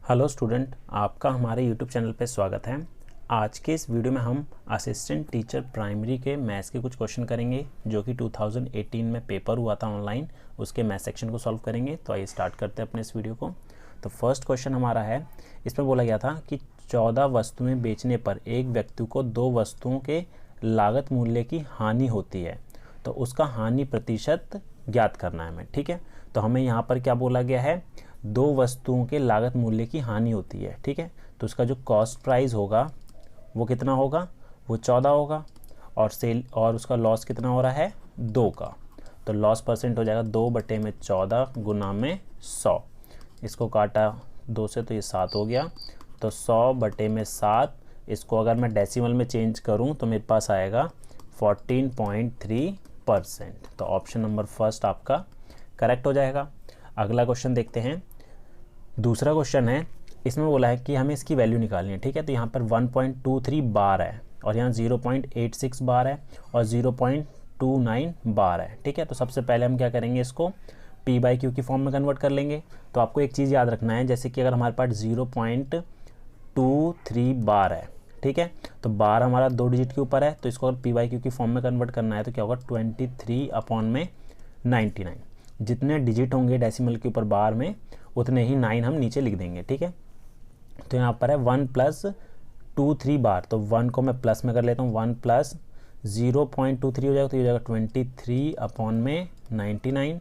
Hello student, आपका हमारे YouTube channel पे स्वागत है। आज के इस वीडियो में हम असिस्टेंट टीचर प्राइमरी के मैथ्स के कुछ क्वेश्चन करेंगे जो कि 2018 में पेपर हुआ था ऑनलाइन, उसके मैथ्स सेक्शन को सॉल्व करेंगे। तो आइए स्टार्ट करते हैं अपने इस वीडियो को। तो फर्स्ट क्वेश्चन हमारा है, इसमें बोला गया था कि 14 वस्तुएँ बेचने पर एक व्यक्ति को 2 वस्तुओं के लागत मूल्य की हानि होती है, तो उसका हानि प्रतिशत ज्ञात करना है हमें। ठीक है, तो हमें यहाँ पर क्या बोला गया है, 2 वस्तुओं के लागत मूल्य की हानि होती है। ठीक है, तो उसका जो कॉस्ट प्राइस होगा वो कितना होगा, वो 14 होगा, और सेल और उसका लॉस कितना हो रहा है, 2 का। तो लॉस परसेंट हो जाएगा 2/14 गुना में 100। इसको काटा 2 से तो ये 7 हो गया। तो 100/7, इसको अगर मैं डेसिमल में चेंज करूँ तो मेरे पास आएगा 14.3%। तो ऑप्शन नंबर फर्स्ट आपका करेक्ट हो जाएगा। अगला क्वेश्चन देखते हैं। दूसरा क्वेश्चन है, इसमें बोला है कि हमें इसकी वैल्यू निकालनी है। ठीक है, तो यहाँ पर 1.23 बार है और यहाँ 0.86 बार है और 0.29 बार है। ठीक है, तो सबसे पहले हम क्या करेंगे, इसको P/Q की फॉर्म में कन्वर्ट कर लेंगे। तो आपको एक चीज़ याद रखना है, जैसे कि अगर हमारे पास 0.23 बार है, ठीक है, तो बार हमारा 2 डिजिट के ऊपर है, तो इसको अगर P/Q की फॉर्म में कन्वर्ट करना है तो क्या होगा, 23/99। जितने डिजिट होंगे डेसिमल के ऊपर बार में, उतने ही 9 हम नीचे लिख देंगे। ठीक है, तो यहाँ पर है 1 + 23 बार, तो 1 को मैं प्लस में कर लेता हूँ, 1 + 0.23 हो जाएगा, तो ये हो जाएगा 23/99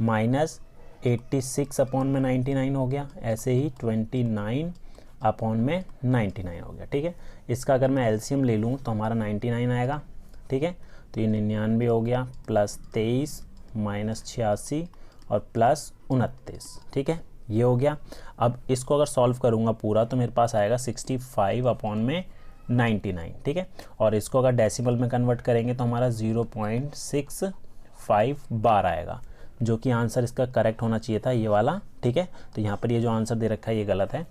माइनस 86/99 हो गया। ऐसे ही 29/99 हो गया। ठीक है, इसका अगर मैं एलसीएम ले लूँ तो हमारा 99 आएगा। ठीक है, तो ये 99 हो गया, प्लस 23 माइनस 86 और प्लस 29। ठीक है, ये हो गया। अब इसको अगर सॉल्व करूँगा पूरा तो मेरे पास आएगा 65/99। ठीक है, और इसको अगर डेसिमल में कन्वर्ट करेंगे तो हमारा 0.65 बार आएगा, जो कि आंसर इसका करेक्ट होना चाहिए था, ये वाला। ठीक है, तो यहाँ पर ये जो आंसर दे रखा है ये गलत है।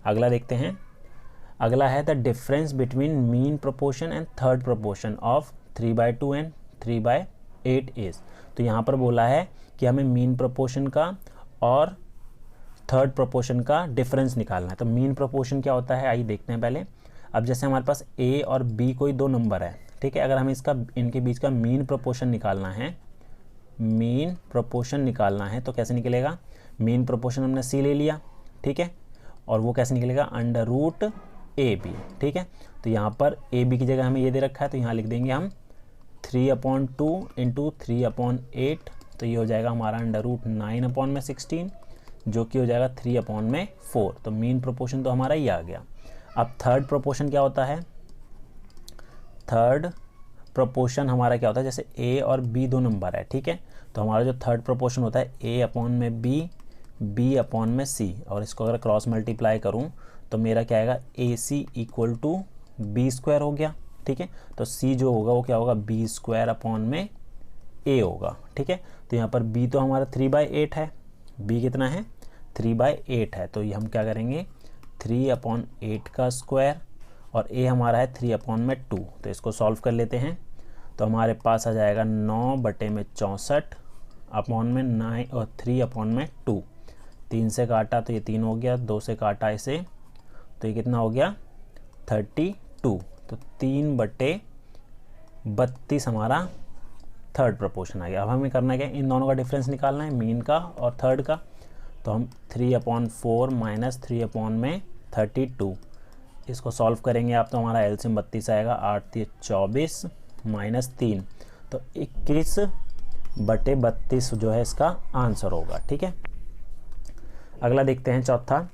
अगला देखते हैं। अगला है the difference between mean proportion and third proportion of 3/2 and 3/8 is. तो यहाँ पर बोला है कि हमें मीन प्रोपोर्शन का और थर्ड प्रोपोर्शन का डिफरेंस निकालना है। तो मीन प्रोपोर्शन क्या होता है, आइए देखते हैं पहले। अब जैसे हमारे पास ए और बी कोई 2 नंबर है, ठीक है, अगर हमें इनके बीच का मीन प्रोपोर्शन निकालना है तो कैसे निकलेगा। मीन प्रोपोर्शन हमने सी ले लिया, ठीक है, और वो कैसे निकलेगा, √AB। ठीक है, तो यहाँ पर ए बी की जगह हमें ये दे रखा है, तो यहाँ लिख देंगे हम 3/2 × 3/8, तो ये हो जाएगा हमारा √9/16, जो कि हो जाएगा 3/4। तो मीन प्रोपोर्शन तो हमारा ये आ गया। अब थर्ड प्रोपोर्शन क्या होता है, थर्ड प्रोपोर्शन हमारा क्या होता है, जैसे ए और बी 2 नंबर है, ठीक है, तो हमारा जो थर्ड प्रोपोर्शन होता है A/B, B/C, और इसको अगर क्रॉस मल्टीप्लाई करूँ तो मेरा क्या आएगा, AC = B² हो गया। ठीक है, तो C जो होगा वो क्या होगा, B² A होगा। ठीक है, तो यहाँ पर B तो हमारा 3/8 है, B कितना है, 3/8 है, तो ये हम क्या करेंगे, 3/8 का स्क्वायर, और A हमारा है 3/2। तो इसको सॉल्व कर लेते हैं, तो हमारे पास आ जाएगा 9/64/9 और 3/2। 3 से काटा तो ये 3 हो गया, 2 से काटा इसे तो ये कितना हो गया, 32। तो 3/32 हमारा थर्ड प्रोपोर्शन आ गया। अब हमें करना क्या है, इन दोनों का डिफरेंस निकालना है, मीन का और थर्ड का। तो हम 3/4 माइनस 3/32, इसको सॉल्व करेंगे आप तो हमारा एलसीएम 32 आएगा, 8 × 24 माइनस 3, तो 21/32 जो है इसका आंसर होगा। ठीक है, अगला देखते हैं चौथा।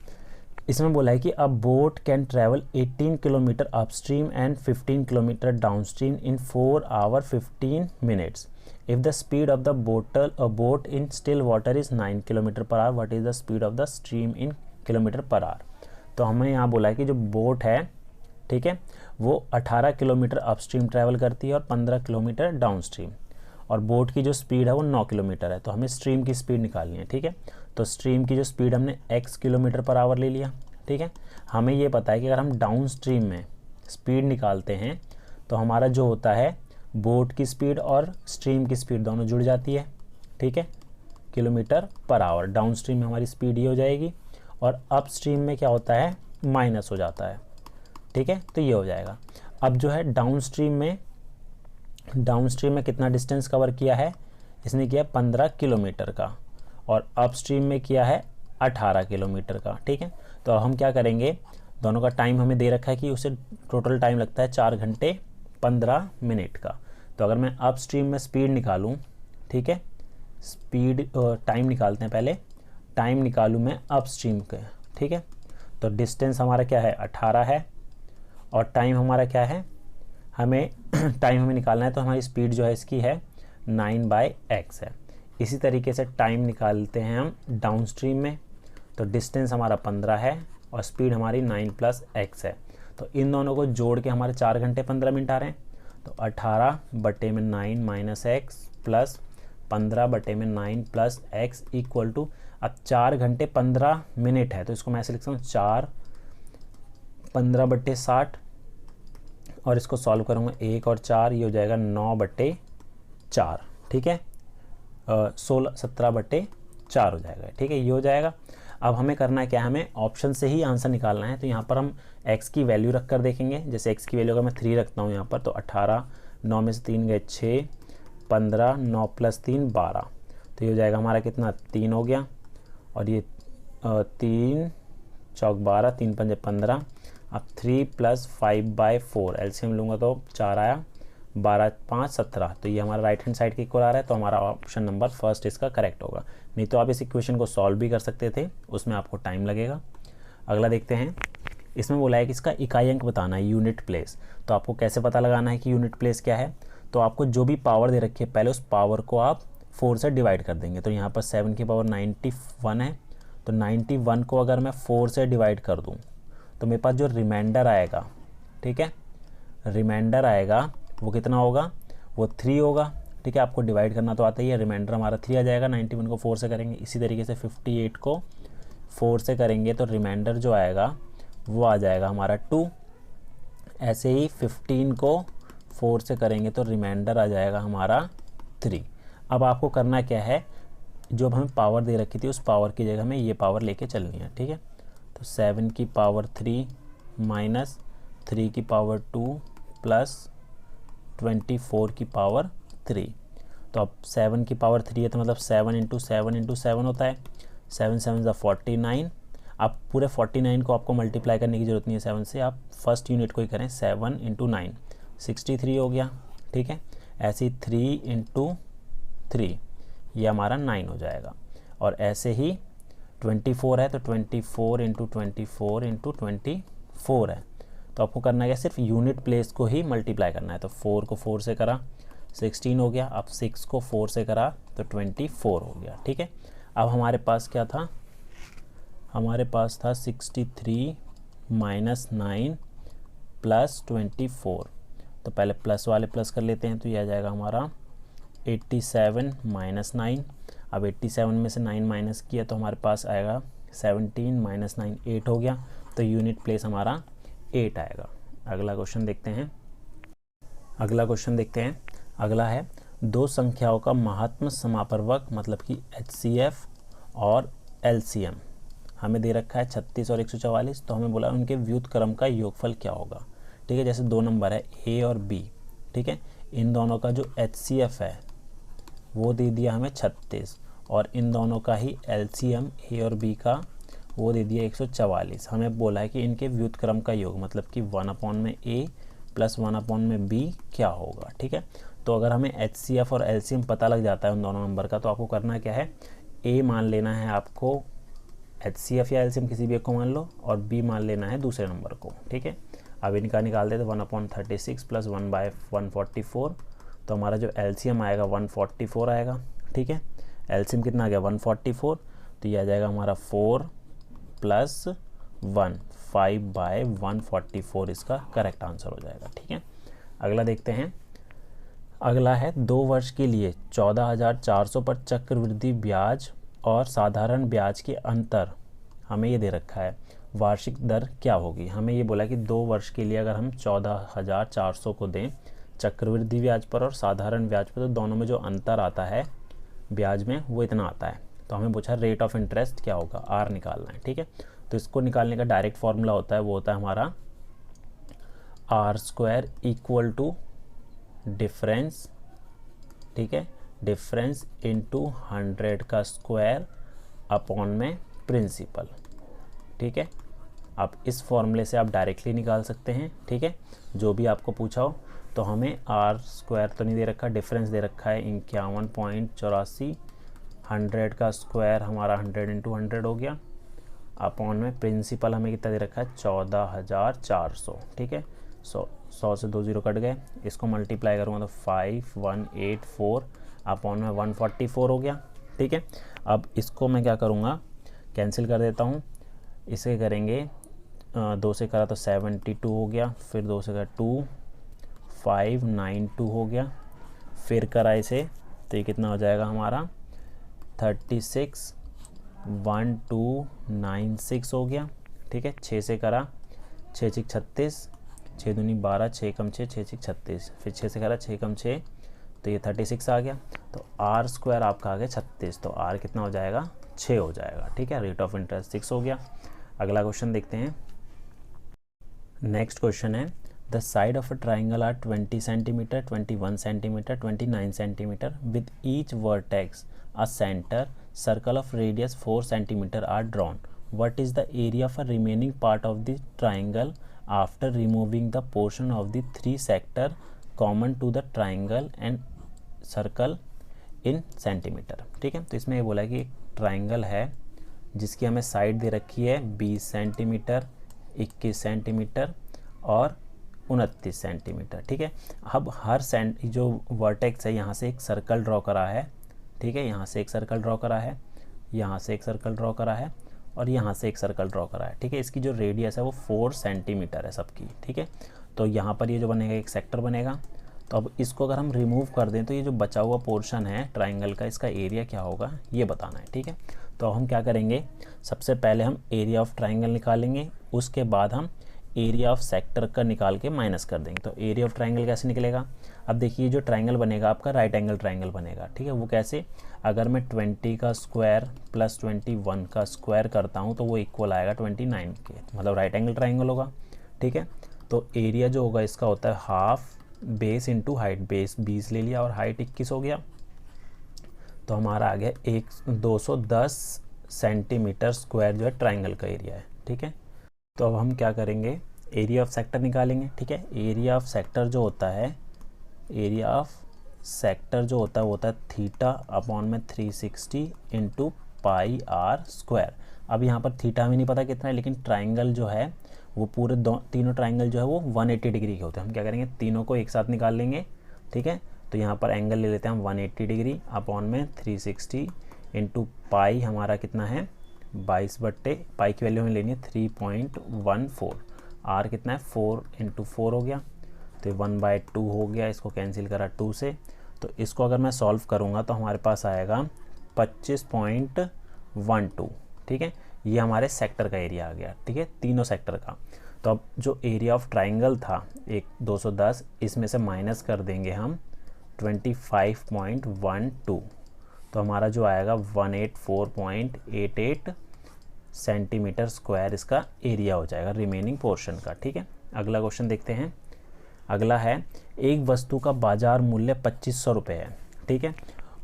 इसमें बोला है कि अ boat can travel 18 kilometre upstream and 15 kilometre downstream in 4 hours 15 minutes। If the speed of the boat in still water is 9 km/h, what is the speed of the stream in km/h। तो हमें यहाँ बोला है कि जो boat है, ठीक है, वो 18 किलोमीटर अपस्ट्रीम ट्रैवल करती है और 15 किलोमीटर डाउनस्ट्रीम, और बोट की जो स्पीड है वो 9 किलोमीटर है। तो हमें स्ट्रीम की स्पीड निकालनी है। ठीक है, तो स्ट्रीम की जो स्पीड हमने x km/h ले लिया। ठीक है, हमें ये पता है कि अगर हम डाउन स्ट्रीम में स्पीड निकालते हैं तो हमारा जो होता है, बोट की स्पीड और स्ट्रीम की स्पीड दोनों जुड़ जाती है। ठीक है, km/h। डाउन स्ट्रीम में हमारी स्पीड ये हो जाएगी, और अपस्ट्रीम में क्या होता है, माइनस हो जाता है, ठीक है। तो ये हो जाएगा। अब जो है डाउनस्ट्रीम में कितना डिस्टेंस कवर किया है, इसने किया 15 किलोमीटर का, और अपस्ट्रीम में किया है 18 किलोमीटर का, ठीक है। तो अब हम क्या करेंगे, दोनों का टाइम हमें दे रखा है कि उसे टोटल टाइम लगता है 4 घंटे 15 मिनट का। तो अगर मैं अपस्ट्रीम में स्पीड निकालूं, ठीक है, स्पीड टाइम निकालते हैं पहले, टाइम निकालूं मैं अपस्ट्रीम के, ठीक है। तो डिस्टेंस हमारा क्या है, 18 है, और टाइम हमारा क्या है, हमें टाइम हमें निकालना है, तो हमारी स्पीड जो है इसकी है 9/x है। इसी तरीके से टाइम निकालते हैं हम डाउनस्ट्रीम में, तो डिस्टेंस हमारा 15 है और स्पीड हमारी 9 + x है। तो इन दोनों को जोड़ के हमारे 4 घंटे 15 मिनट आ रहे हैं। तो 18/9 - x plus 15/9 + x equal to, अब 4 घंटे 15 मिनट है तो इसको मैं ऐसे लिख सकता हूँ 4 15/60, और इसको सॉल्व करूँगा 1 और 4, ये हो जाएगा 9/4, ठीक है, 17/4 हो जाएगा, ठीक है, ये हो जाएगा। अब हमें करना है क्या, हमें ऑप्शन से ही आंसर निकालना है। तो यहाँ पर हम x की वैल्यू रख कर देखेंगे। जैसे x की वैल्यू अगर मैं 3 रखता हूँ यहाँ पर, तो 18, 9 में से 3 गए 6, 15, 9 + 3 12, तो ये हो जाएगा हमारा कितना, 3 हो गया, और ये 3 चौक 12, 3 पंजे 15, अब 3 + 5/4 एलसीएम लूँगा तो 4 आया, 12 5 17, तो ये हमारा राइट हैंड साइड के इक्वल आ रहा है। तो हमारा ऑप्शन नंबर फर्स्ट इसका करेक्ट होगा। नहीं तो आप इस इक्वेशन को सॉल्व भी कर सकते थे, उसमें आपको टाइम लगेगा। अगला देखते हैं, इसमें बोला है कि इसका इकाई अंक बताना है, यूनिट प्लेस। तो आपको कैसे पता लगाना है कि यूनिट प्लेस क्या है, तो आपको जो भी पावर दे रखी है पहले उस पावर को आप 4 से डिवाइड कर देंगे। तो यहाँ पर 7 की पावर 91 है, तो 91 को अगर मैं 4 से डिवाइड कर दूँ तो मेरे पास जो रिमाइंडर आएगा, ठीक है, रिमाइंडर आएगा वो कितना होगा, वो 3 होगा, ठीक है। आपको डिवाइड करना तो आता ही है, रिमाइंडर हमारा 3 आ जाएगा। 91 को 4 से करेंगे, इसी तरीके से 58 को 4 से करेंगे तो रिमाइंडर जो आएगा वो आ जाएगा हमारा 2। ऐसे ही 15 को 4 से करेंगे तो रिमाइंडर आ जाएगा हमारा 3। अब आपको करना क्या है, जो हमें पावर दे रखी थी उस पावर की जगह में ये पावर लेके चलनी है, ठीक है। तो 7 की पावर 3 माइनस 3 की पावर 2 प्लस 24 की पावर 3। तो अब 7 की पावर 3 है तो मतलब 7 × 7 × 7 होता है, 7 7 49। आप पूरे 49 को आपको मल्टीप्लाई करने की ज़रूरत नहीं है 7 से, आप फर्स्ट यूनिट को ही करें, 7 × 9 63 हो गया, ठीक है। ऐसे ही 3 × 3 ये हमारा 9 हो जाएगा, और ऐसे ही 24 है तो 24 × 24 × 24 है। तो आपको करना है सिर्फ यूनिट प्लेस को ही मल्टीप्लाई करना है। तो 4 को 4 से करा 16 हो गया, अब 6 को 4 से करा तो 24 हो गया, ठीक है। अब हमारे पास क्या था, हमारे पास था 63 - 9 + 24। तो पहले प्लस वाले प्लस कर लेते हैं, तो यह आ जाएगा हमारा 87 - 9। अब 87 में से 9 माइनस किया तो हमारे पास आएगा 17 - 9 8 हो गया। तो यूनिट प्लेस हमारा 8 आएगा। अगला क्वेश्चन देखते हैं, अगला है दो संख्याओं का महात्म समापवर्ग मतलब कि HCF और LCM हमें दे रखा है 36 और 144। तो हमें बोला उनके व्युत्क्रम का योगफल क्या होगा, ठीक है। जैसे दो नंबर है A और B, ठीक है, इन दोनों का जो HCF है वो दे दिया हमें 36, और इन दोनों का ही LCM A और B का वो दे दिया 144। हमें बोला है कि इनके व्युत्क्रम का योग मतलब कि 1/A + 1/B क्या होगा, ठीक है। तो अगर हमें HCF और LCM पता लग जाता है उन दोनों नंबर का, तो आपको करना क्या है, A मान लेना है आपको, HCF या LCM किसी भी एक को मान लो, और B मान लेना है दूसरे नंबर को, ठीक है। अब इनका निकाल देते 1/36 + 1/144। तो हमारा जो LCM आएगा 144 आएगा, ठीक है। LCM कितना आ गया 144, तो ये आ जाएगा हमारा 4 + 1 5/144 इसका करेक्ट आंसर हो जाएगा, ठीक है। अगला देखते हैं, अगला है 2 वर्ष के लिए 14,400 पर चक्रवृद्धि ब्याज और साधारण ब्याज के अंतर हमें ये दे रखा है, वार्षिक दर क्या होगी। हमें ये बोला कि 2 वर्ष के लिए अगर हम 14,400 को दें चक्रवृद्धि ब्याज पर और साधारण ब्याज पर, तो दोनों में जो अंतर आता है ब्याज में वो इतना आता है। तो हमें पूछा रेट ऑफ इंटरेस्ट क्या होगा, आर निकालना है, ठीक है। तो इसको निकालने का डायरेक्ट फॉर्मूला होता है, वो होता है हमारा R square equal to difference, ठीक है, डिफरेंस इंटू 100 का स्क्वायर अपॉन में प्रिंसिपल, ठीक है। आप इस फॉर्मूले से आप डायरेक्टली निकाल सकते हैं, ठीक है, जो भी आपको पूछा हो। तो हमें आर स्क्वायर तो नहीं दे रखा, डिफरेंस दे रखा है 51.84, 100 का स्क्वायर हमारा 100 इंटू 100 हो गया, अपॉन में प्रिंसिपल हमें कितना दे रखा है 14,400, ठीक है। 100 से 2 0 कट गए, इसको मल्टीप्लाई करूँगा तो 5184 अपॉन में 144 हो गया, ठीक है। अब इसको मैं क्या करूँगा, कैंसिल कर देता हूँ। इसे करेंगे 2 से करा तो 72 हो गया, फिर 2 से करा 2592 हो गया, फिर करा इसे तो ये कितना हो जाएगा हमारा 361296 हो गया, ठीक है। 6 से करा 6 6 36, 6 दूनी 12, 6 कम 6 6 6 36, फिर 6 से करा 6 कम 6 तो ये 36 आ गया। तो आर स्क्वायर आपका आ गया 36, तो आर कितना हो जाएगा 6 हो जाएगा, ठीक है। रेट ऑफ इंटरेस्ट 6 हो गया। अगला क्वेश्चन देखते हैं। नेक्स्ट क्वेश्चन है the side of a triangle are 20 centimetre, 21 centimetre, 29 centimetre with each vertex a centre circle of radius 4 centimetre are drawn. What is the area of a remaining part of the triangle after removing the portion of the 3 sector common to the triangle and circle in centimetre, ठीक है। तो इसमें ये बोला है कि एक triangle है जिसकी हमें साइड दे रखी है 20 सेंटीमीटर, 21 सेंटीमीटर और 29 सेंटीमीटर, ठीक है। अब हर जो वर्टेक्स है यहाँ से एक सर्कल ड्रॉ करा है, ठीक है, यहाँ से एक सर्कल ड्रॉ करा है, यहाँ से एक सर्कल ड्रॉ करा है और यहाँ से एक सर्कल ड्रॉ करा है, ठीक है। इसकी जो रेडियस है वो 4 सेंटीमीटर है सबकी, ठीक है। तो यहाँ पर ये जो बनेगा एक सेक्टर बनेगा। तो अब इसको अगर हम रिमूव कर दें तो ये जो बचा हुआ पोर्शन है ट्राइंगल का, इसका एरिया क्या होगा ये बताना है, ठीक है। तो हम क्या करेंगे, सबसे पहले हम एरिया ऑफ ट्राइंगल निकालेंगे, उसके बाद हम एरिया ऑफ सेक्टर का निकाल के माइनस कर देंगे। तो एरिया ऑफ ट्राइंगल कैसे निकलेगा, अब देखिए जो ट्राइंगल बनेगा आपका राइट एंगल ट्राइंगल बनेगा, ठीक है। वो कैसे, अगर मैं 20 का स्क्वायर प्लस 21 का स्क्वायर करता हूँ तो वो इक्वल आएगा 29 के, मतलब राइट एंगल ट्राइंगल होगा, ठीक है। तो एरिया जो होगा इसका होता है half base into height, base 20 ले लिया और हाइट 21 हो गया, तो हमारा आ गया 210 सेंटीमीटर स्क्वायर जो है ट्राइंगल का एरिया है, ठीक है। तो अब हम क्या करेंगे, एरिया ऑफ सेक्टर निकालेंगे, ठीक है। एरिया ऑफ सेक्टर जो होता है, एरिया ऑफ सेक्टर जो होता है वो होता है थीटा अपॉन में 360 इंटू पाई आर स्क्वायर। अब यहाँ पर थीटा में नहीं पता कितना है, लेकिन ट्राइंगल जो है वो पूरे तीनों ट्राइंगल जो है वो 180 डिग्री के होते हैं। हम क्या करेंगे, तीनों को एक साथ निकाल लेंगे, ठीक है। तो यहाँ पर एंगल ले लेते हैं हम 180 डिग्री अपॉन में 360 इंटू पाई हमारा कितना है 22 बट्टे पाई की वैल्यू हमें लेनी है 3.14, आर कितना है 4 इंटू 4 हो गया, तो 1/2 हो गया, इसको कैंसिल करा 2 से। तो इसको अगर मैं सॉल्व करूँगा तो हमारे पास आएगा 25.12, ठीक है। ये हमारे सेक्टर का एरिया आ गया, ठीक है, तीनों सेक्टर का। तो अब जो एरिया ऑफ ट्राइंगल था एक 210, इसमें से माइनस कर देंगे हम 25.12, तो हमारा जो आएगा 184.88 सेंटीमीटर स्क्वायर इसका एरिया हो जाएगा रिमेनिंग पोर्शन का, ठीक है। अगला क्वेश्चन देखते हैं। अगला है एक वस्तु का बाजार मूल्य 2500 रुपये है, ठीक है,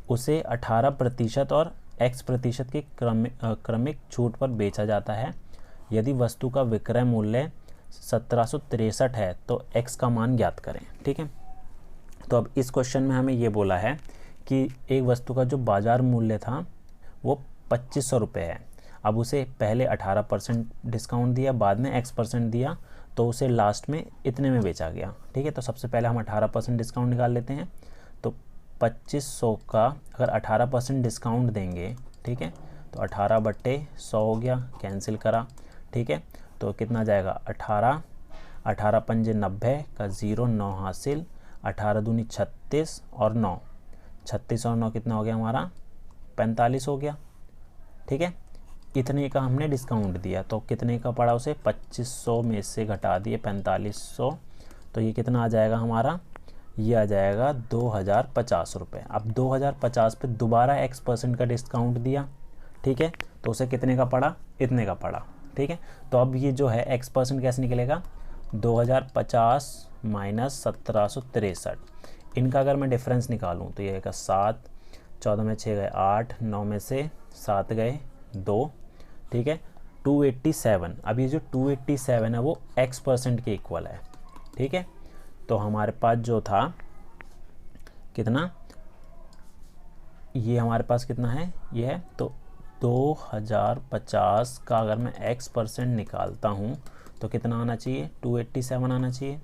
उसे 18% और x% के क्रमिक छूट पर बेचा जाता है। यदि वस्तु का विक्रय मूल्य 1763 है तो x का मान ज्ञात करें, ठीक है। तो अब इस क्वेश्चन में हमें ये बोला है कि एक वस्तु का जो बाजार मूल्य था वो 2500 रुपये है। अब उसे पहले 18% डिस्काउंट दिया, बाद में x% दिया, तो उसे लास्ट में इतने में बेचा गया, ठीक है। तो सबसे पहले हम 18% डिस्काउंट निकाल लेते हैं। तो 2500 का अगर 18% डिस्काउंट देंगे, ठीक है, तो 18/100 हो गया, कैंसिल करा, ठीक है। तो कितना जाएगा 18 पंजे 90 का 0 9 हासिल, 18 दूनी 36 और 9, 36 और 9 कितना हो गया हमारा 45 हो गया, ठीक है। इतने का हमने डिस्काउंट दिया, तो कितने का पड़ा उसे 2500 में से घटा दिए 4500, तो ये कितना आ जाएगा हमारा, ये आ जाएगा 2050 रुपये। अब 2050 पे दोबारा x% का डिस्काउंट दिया, ठीक है, तो उसे कितने का पड़ा, इतने का पड़ा, ठीक है। तो अब ये जो है x% कैसे निकलेगा, 2050 माइनस 1763, इनका अगर मैं डिफरेंस निकालूं तो ये आएगा 7, 14 में 6 गए 8, 9 में से 7 गए 2, ठीक है, 287। अब ये जो 287 है वो x% के इक्वल है, ठीक है। तो हमारे पास जो था कितना, ये हमारे पास कितना है, ये है, तो 2050 का अगर मैं x% निकालता हूँ तो कितना आना चाहिए, 287 आना चाहिए,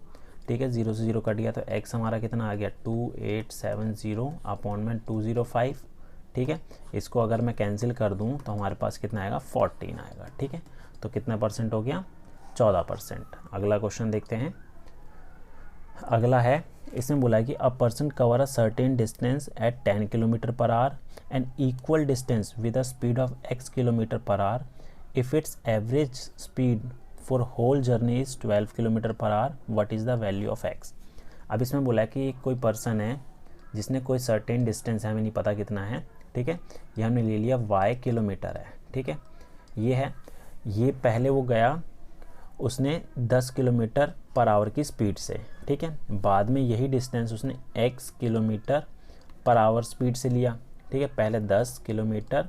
ठीक है। 0 से 0 कट गया तो x हमारा कितना आ गया, 2870 अपॉन में 205, ठीक है। इसको अगर मैं कैंसिल कर दूं तो हमारे पास कितना आएगा, 14 आएगा, ठीक है। तो कितना परसेंट हो गया, 14%। अगला क्वेश्चन देखते हैं। अगला है, इसमें बोला है कि a person cover a certain distance at 10 kilometre per hour and equal distance with a speed of x kilometre per hour if its average speed for whole journey is 12 kilometre per hour, what is the value of x। अब इसमें बोला है कि कोई person है जिसने कोई certain distance है, हमें नहीं पता कितना है, ठीक है, ये हमने ले लिया y किलोमीटर है, ठीक है, ये है, ये पहले वो गया उसने 10 किलोमीटर पर आवर की स्पीड से, ठीक है, बाद में यही डिस्टेंस उसने x kilometre per our speed से लिया, ठीक है, पहले 10 किलोमीटर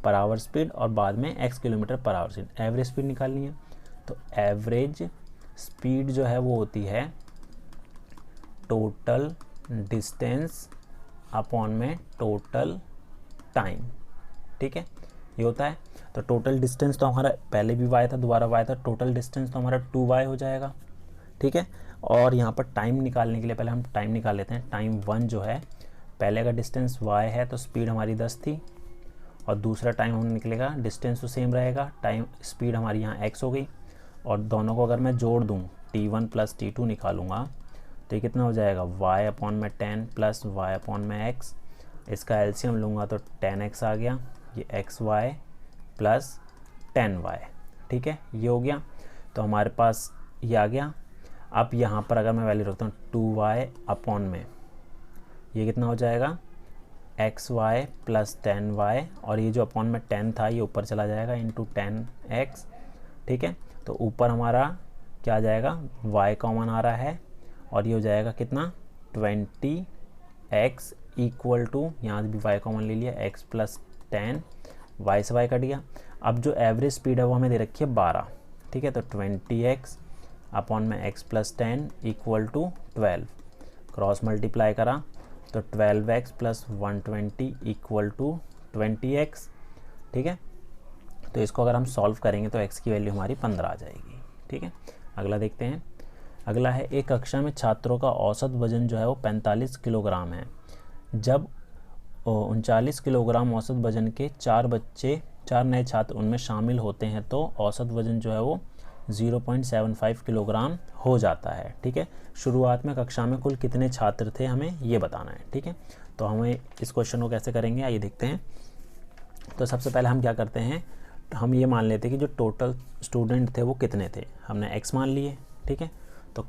पर आवर स्पीड और बाद में x kilometre per our speed, average speed निकालनी है। तो एवरेज स्पीड जो है वो होती है टोटल डिस्टेंस अपॉन में टोटल टाइम, ठीक है, ये होता है। तो टोटल डिस्टेंस तो हमारा पहले भी y था, दोबारा y था, टोटल डिस्टेंस तो हमारा 2y हो जाएगा, ठीक है। और यहाँ पर टाइम निकालने के लिए पहले हम टाइम निकाल लेते हैं। टाइम 1 जो है, पहले का डिस्टेंस y है तो स्पीड हमारी 10 थी, और दूसरा टाइम हम निकलेगा, डिस्टेंस तो सेम रहेगा, टाइम स्पीड हमारी यहाँ x हो गई, और दोनों को अगर मैं जोड़ दूँ t1 प्लस t2 निकालूंगा तो ये कितना हो जाएगा, y अपॉन में 10 प्लस y अपॉन में x, इसका एलसीएम लूँगा तो 10x आ गया, ये xy प्लस 10y, ठीक है, ये हो गया। तो हमारे पास ये आ गया। अब यहाँ पर अगर मैं वैल्यू रखता हूँ 2y अपॉन में, ये कितना हो जाएगा, xy प्लस 10y, और ये जो अपॉन में 10 था ये ऊपर चला जाएगा इंटू 10x, ठीक है। तो ऊपर हमारा क्या आ जाएगा, y कॉमन आ रहा है, और ये हो जाएगा कितना, 20x इक्वल टू, यहाँ भी y कॉमन ले लिया, x प्लस 10, y से y कट गया। अब जो एवरेज स्पीड है वो हमें दे रखी है 12, ठीक है, तो 20x अपॉन में x plus 10 equal to 12, cross multiply करा तो 12x plus 120 equal to 20x, ठीक है। तो इसको अगर हम सॉल्व करेंगे तो x की वैल्यू हमारी 15 आ जाएगी, ठीक है। अगला देखते हैं। अगला है, एक कक्षा में छात्रों का औसत वजन जो है वो 45 किलोग्राम है। जब 39 किलोग्राम औसत वजन के 4 नए छात्र उनमें शामिल होते हैं तो औसत वजन जो है वो 0.75 किलोग्राम हो जाता है, ठीक है। शुरुआत में कक्षा में कुल कितने छात्र थे हमें ये बताना है, ठीक है। तो हमें इस क्वेश्चन को कैसे करेंगे आइए देखते हैं। तो सबसे पहले हम क्या करते हैं, हम ये मान लेते हैं कि जो टोटल स्टूडेंट थे वो कितने थे, हमने x मान लिए, ठीक है। तो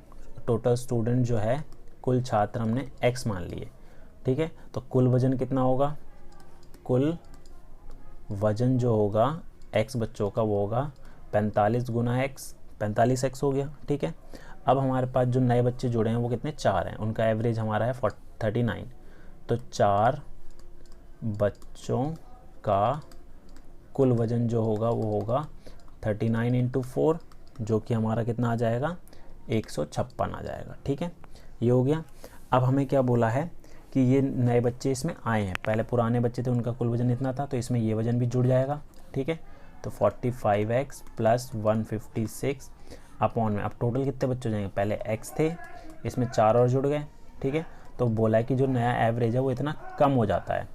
टोटल स्टूडेंट जो है, कुल छात्र हमने x मान लिए, ठीक है। तो कुल वजन कितना होगा, कुल वजन जो होगा x बच्चों का वो होगा 45 गुना x, 45x हो गया, ठीक है। अब हमारे पास जो नए बच्चे जुड़े हैं वो कितने, 4 हैं, उनका एवरेज हमारा है 39, तो 4 बच्चों का कुल वजन जो होगा वो होगा 39 इंटू 4, जो कि हमारा कितना आ जाएगा, 156 आ जाएगा, ठीक है, ये हो गया। अब हमें क्या बोला है कि ये नए बच्चे इसमें आए हैं, पहले पुराने बच्चे थे उनका कुल वजन इतना था, तो इसमें ये वजन भी जुड़ जाएगा, ठीक है। तो 45x प्लस 156 अपॉन में, अब टोटल कितने बच्चे हो जाएंगे, पहले x थे, इसमें 4 और जुड़ गए, ठीक है। तो बोला है कि जो नया एवरेज है वो इतना कम हो जाता है,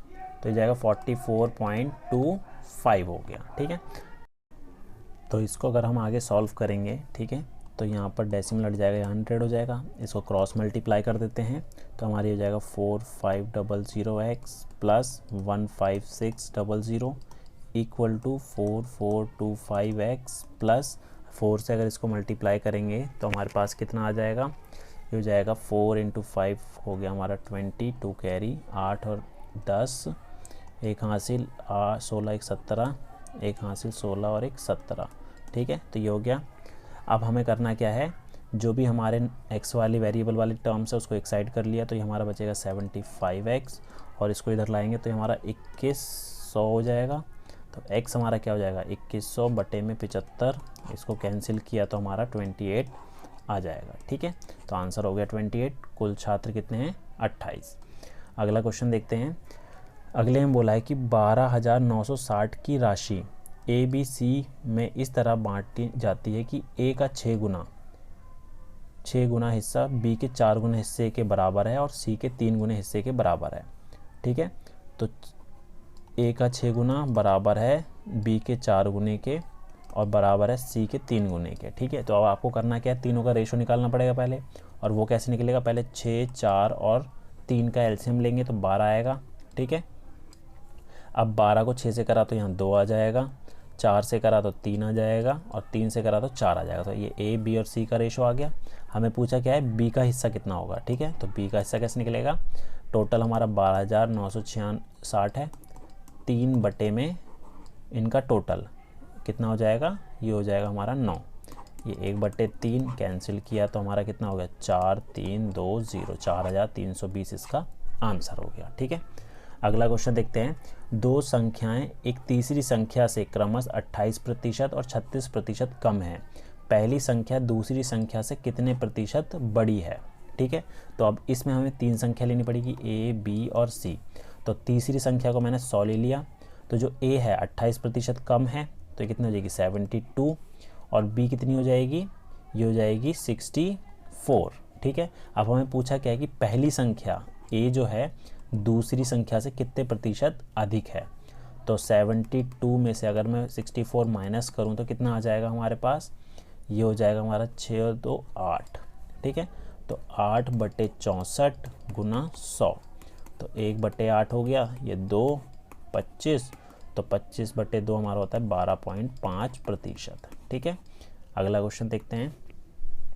तो ये जाएगा 44.25 हो गया, ठीक है। तो इसको अगर हम आगे सॉल्व करेंगे, ठीक है, तो यहाँ पर डेसिमल हट जाएगा, यहाँ 100 हो जाएगा, इसको क्रॉस मल्टीप्लाई कर देते हैं तो हमारी हो जाएगा 4500x plus 15600 equal to 4425x plus 4 से अगर इसको मल्टीप्लाई करेंगे तो हमारे पास कितना आ जाएगा, ये हो जाएगा 4 इंटू 5 हो गया हमारा 20, 2 कैरी 8 और 10 एक हासिल 16 एक 17, एक हासिल 16 और एक 17, ठीक है। तो ये हो गया। अब हमें करना क्या है, जो भी हमारे x वाली वेरिएबल वाली टर्म्स है उसको एक साइड कर लिया, तो ये हमारा बचेगा 75x, और इसको इधर लाएंगे तो ये हमारा 2100 हो जाएगा। तो x हमारा क्या हो जाएगा 2100 बटे में 75, इसको कैंसिल किया तो हमारा 28 आ जाएगा, ठीक है। तो आंसर हो गया 28। कुल छात्र कितने हैं 28। अगला क्वेश्चन देखते हैं। अगले में बोला है कि 12,960 की राशि ए बी सी में इस तरह बांटी जाती है कि ए का 6 गुना हिस्सा बी के 4 गुना हिस्से के बराबर है और सी के 3 गुने हिस्से के बराबर है, ठीक है। तो ए का 6 गुना बराबर है बी के 4 गुने के और बराबर है सी के 3 गुने के, ठीक है। तो अब आपको करना क्या है, तीनों का रेशो निकालना पड़ेगा पहले, और वो कैसे निकलेगा, पहले 6, 4 और 3 का एलसीएम लेंगे तो 12 आएगा, ठीक है। अब 12 को 6 से करा तो यहाँ 2 आ जाएगा, 4 से करा तो 3 आ जाएगा और 3 से करा तो 4 आ जाएगा। तो ये ए बी और सी का रेशो आ गया। हमें पूछा क्या है, बी का हिस्सा कितना होगा, ठीक है। तो बी का हिस्सा कैसे निकलेगा, टोटल हमारा 12,960 है, 3 बटे में इनका टोटल कितना हो जाएगा, ये हो जाएगा हमारा 9, ये 1/3 कैंसिल किया तो हमारा कितना हो गया 4, 3, 2, 0, 4320 इसका आंसर हो गया, ठीक है। अगला क्वेश्चन देखते हैं। दो संख्याएं एक तीसरी संख्या से क्रमशः 28% और 36% कम है, पहली संख्या दूसरी संख्या से कितने प्रतिशत बड़ी है, ठीक है। तो अब इसमें हमें 3 संख्या लेनी पड़ेगी, ए बी और सी। तो तीसरी संख्या को मैंने 100 ले लिया, तो जो ए है 28% कम है तो ये कितनी हो जाएगी 72, और बी कितनी हो जाएगी, ये हो जाएगी 64, ठीक है। अब हमें पूछा क्या है कि पहली संख्या ए जो है दूसरी संख्या से कितने प्रतिशत अधिक है। तो 72 में से अगर मैं 64 माइनस करूं तो कितना आ जाएगा हमारे पास, ये हो जाएगा हमारा 6 और 2 8, ठीक है। तो 8/64 गुना 100, तो 1/8 हो गया, ये 2 25, तो 25/2 हमारा होता है 12.5%, ठीक है। अगला क्वेश्चन देखते हैं।